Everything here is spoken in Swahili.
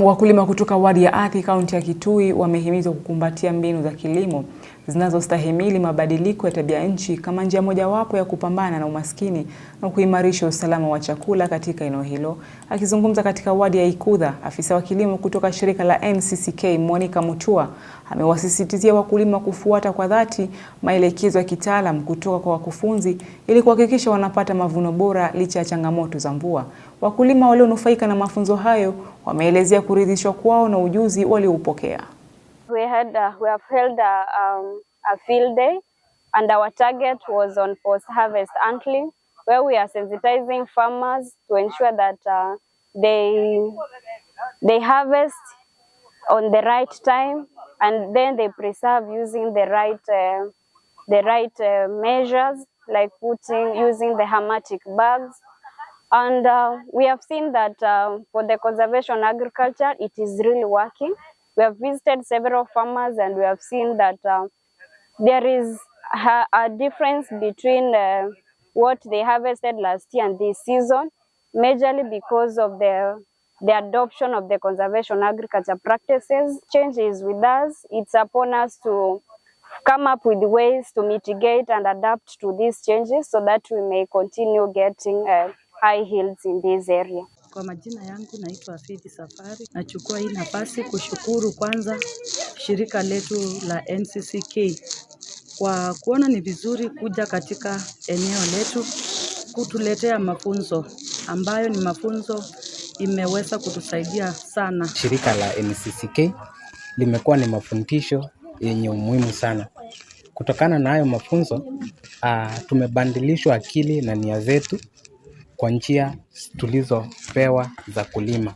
Wakulima kutoka wadi ya Athi, kaunti ya Kitui wamehimizwa kukumbatia mbinu za kilimo zinazostahimili mabadiliko ya tabia nchi kama njia mojawapo ya kupambana na umaskini na kuimarisha usalama wa chakula katika eneo hilo. Akizungumza katika wadi ya Ikudha, afisa wa kilimo kutoka shirika la NCCK Monica Mutua amewasisitizia wakulima kufuata kwa dhati maelekezo ya kitaalam kutoka kwa wakufunzi ili kuhakikisha wanapata mavuno bora licha ya changamoto za mvua. Wakulima walionufaika na mafunzo hayo wameelezea kuridhishwa kwao na ujuzi walioupokea. We have held a field day, and our target was on post-harvest antling, where we are sensitizing farmers to ensure that they harvest on the right time, and then they preserve using the right measures, like using the hermetic bags. And we have seen that for the conservation agriculture, it is really working. We have visited several farmers and we have seen that there is a difference between what they harvested last year and this season, majorly because of the adoption of the conservation agriculture practices. Change is with us. It's upon us to come up with ways to mitigate and adapt to these changes so that we may continue getting high yields in this area. Kwa majina yangu naitwa Fidi Safari. Nachukua hii nafasi kushukuru kwanza shirika letu la NCCK kwa kuona ni vizuri kuja katika eneo letu kutuletea mafunzo ambayo ni mafunzo imeweza kutusaidia sana. Shirika la NCCK limekuwa ni mafundisho yenye umuhimu sana. Kutokana na hayo mafunzo, tumebadilishwa akili na nia zetu kwa njia tulizopewa za kulima.